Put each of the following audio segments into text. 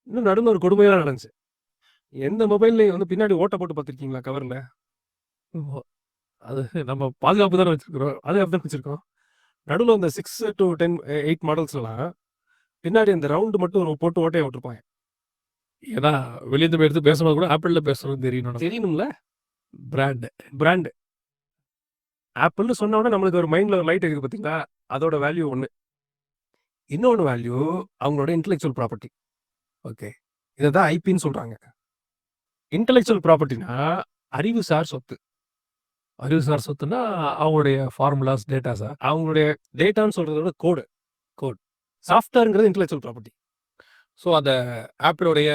இன்னும் நடுவுல ஒரு கொடுமையா நடந்துச்சு. எந்த மொபைல்லயும் வந்து பின்னாடி ஓட்ட போட்டு பார்த்துருக்கீங்களா கவர்ல? ஓ! அது நம்ம பாதுகாப்பு தானே வச்சிருக்கிறோம். பாதுகாப்பு தான் வச்சிருக்கோம். நடுவுல இந்த 6 டூ 10 8 மாடல்ஸ்லாம் பின்னாடி அந்த ரவுண்ட் மட்டும் போட்டு ஓட்டைய விட்டுருப்பாங்க. ஏன்னா, வெளியிருந்து போய் எடுத்து பேசும்போது கூட ஆப்பிள்ல பேசுறோம்னு தெரியணும் நமக்கு. தெரியணும்ல பிராண்ட். பிராண்ட். ஆப்பிள்னு சொன்ன உடனே நம்மளுக்கு ஒரு மைண்ட்ல ஒரு லைட் இருக்குது பார்த்தீங்களா? அதோட வேல்யூ ஒண்ணு. இன்னொன்னு வேல்யூ அவங்களோட இன்டெலக்சுவல் ப்ராப்பர்ட்டி. ஓகே. இததான் ஐபின்னு சொல்றாங்க. இன்டெலக்சுவல் ப்ராப்பர்ட்டினா அறிவுசார் சொத்து. அறிவுசார் சொத்துன்னா, அவங்களுடைய ஃபார்முலாஸ், டேட்டாஸா? அவங்களுடைய டேட்டான்னு சொல்றத விட கோடு. கோட். சாஃப்ட்வேர்ங்கிறது இன்டெலக்சுவல் ப்ராப்பர்ட்டி. ஸோ, அந்த ஆப்பிளுடைய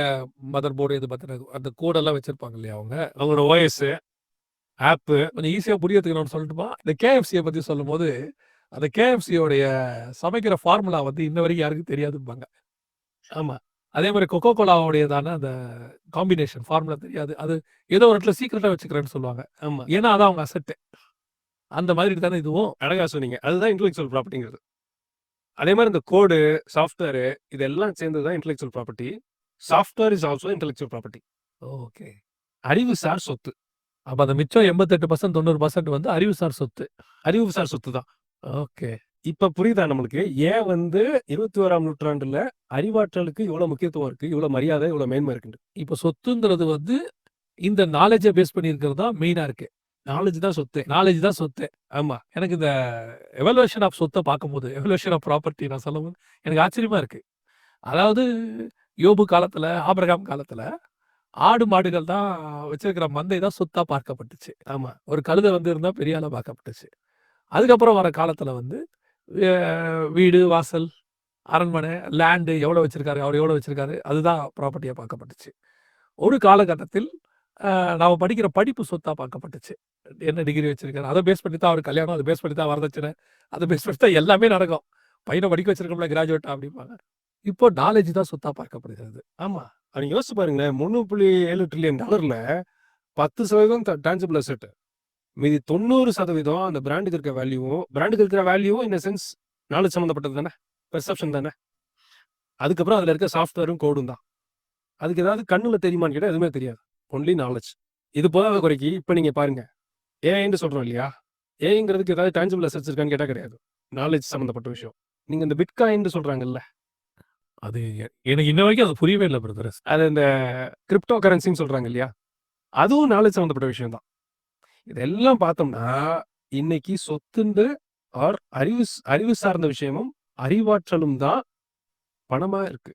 மதர் போர்டு இது பத்தின அந்த கோடெல்லாம் வச்சிருப்பாங்க இல்லையா அவங்க? அவங்களோட ஓஎஸ், ஆப்பு கொஞ்சம் ஈஸியா புரியறதுக்கு நான் சொல்லட்டுமா? இந்த KFCய பத்தி சொல்லும்போது, அந்த KFCயோடைய சமைக்கிற ஃபார்முலா வந்து இன்ன வரைக்கும் யாருக்கும் தெரியாதும்பாங்க. ஆமா. அதே மாரி கொக்கோ கோலாவுடையதான அந்த காம்பினேஷன் ஃபார்முலா தெரியாது. அது ஏதோ ஒரு இடத்துல சீக்ரெட்டா வச்சுக்கிறேன்னு சொல்லுவாங்க. ஆமா. ஏன்னா, அதான் அவங்க அசெட். அந்த மாதிரி தானே இதுவும். அழகா சொன்னீங்க. அதுதான் இன்டெலக்சுவல் ப்ராப்பர்ட்டிங்கிறது. அதே மாரி இந்த கோடு, சாஃப்ட்வேர் இதெல்லாம் சேர்ந்தது தான் intellectual property. Software is also intellectual property. Okay. அறிவுசார் சொத்து. அப்ப அந்த மிச்சம் 88% 90% வந்து அறிவுசார் சொத்து. அறிவுசார் சொத்து தான். ஓகே. இப்ப புரியுதா நம்மளுக்கு? ஏன் வந்து 21ஆம் நூற்றாண்டுல அறிவாற்றலுக்கு இவ்வளோ முக்கியத்துவம் இருக்கு, இவ்வளோ மரியாதை, இவ்வளோ மேன்மை இருக்குன்னு. இப்ப சொத்துங்கிறது வந்து இந்த நாலேட்ஜ பேஸ் பண்ணி இருக்கிறது தான் மெயினா இருக்கு. நாலேட்ஜ் தான் சொத்து. நாலேட்ஜ் தான் சொத்து. ஆமா. எனக்கு இந்த எவல்யூஷன் ஆஃப் சொத்த பார்க்கும்போது, எவல்யூஷன் ஆஃப் ப்ராப்பர்ட்டி நான் சொல்லும்போது எனக்கு ஆச்சரியமா இருக்கு. அதாவது யோபு காலத்துல, ஆபிரகாம் காலத்துல ஆடு, மாடுகள் தான் வச்சிருக்கிற மந்தை தான் சொத்தா பார்க்கப்பட்டுச்சு. ஆமா. ஒரு கழுதை வந்து இருந்தா பெரிய ஆளா பார்க்கப்பட்டுச்சு. அதுக்கப்புறம் வர காலத்துல வந்து அ வீடு, வாசல், அரண்மனை, லேண்ட் எவ்வளோ வச்சிருக்காரு, அவர் எவ்வளோ வச்சிருக்காரு, அதுதான் ப்ராப்பர்ட்டியா பார்க்கப்பட்டுச்சு. ஒரு காலகட்டத்தில் நாம படிக்கிற படிப்பு சொத்தா பார்க்கப்பட்டுச்சு. என்ன டிகிரி வச்சிருக்காரு, அத பேஸ் பண்ணி தான் அவருக்கு கல்யாணம், அத பேஸ் பண்ணி தான் வரதட்சணை, அத பேஸ் பண்ணி தான் எல்லாமே நடக்கும். பையன படிக்க வச்சிருக்கோம்ல கிராஜுவேட்டா அப்படிம்பாங்க. இப்போ நாலேட்ஜ் தான் சொத்தா பார்க்கப்படுகிறது. ஆமா. நீங்க யோசிச்சு பாருங்களேன். $3.7 டிரில்லியன் 10% டான்ஜிபிள் அசெட். மீதி 90% அந்த பிராண்டுக்கு இருக்க வேல்யூவும் பிராண்டுக்கு இருக்கிற வேல்யூவும் இன் சென்ஸ் நாலேஜ் சம்மந்தப்பட்டது தானே. பெர்செப்ஷன் தானே. அதுக்கப்புறம் அதுல இருக்க சாஃப்ட்வேரும் கோடும் தான். அதுக்கு ஏதாவது கண்ணுல தெரியுமான்னு கேட்டா எதுவுமே தெரியாது. Only knowledge. இது போதாத குறைக்கு இப்ப நீங்க பாருங்க. ஏஐன்னு சொல்றோம் இல்லையா? ஏஐங்கிறதுக்கு ஏதாவது டான்ஜிபிள் அசெட்ஸ் இருக்கான்னு கேட்டா கிடையாது. நாலேஜ் சம்மந்தப்பட்ட விஷயம். நீங்க இந்த பிட்காயின்னு சொல்றாங்கல்ல. அது எனக்கு இன்ன வரைக்கும் அது புரியவே இல்ல பிரதர். அது இந்த கிரிப்டோ கரன்சின்னு சொல்றாங்க இல்லையா? அதுவும் நாலேஜ் சம்மந்தப்பட்ட விஷயம் தான். இதெல்லாம் பார்த்தோம்னா, இன்னைக்கு சொத்துண்டு ஆர் அறிவு சார்ந்த விஷயமும், அறிவாற்றலும் தான் பணமா இருக்கு.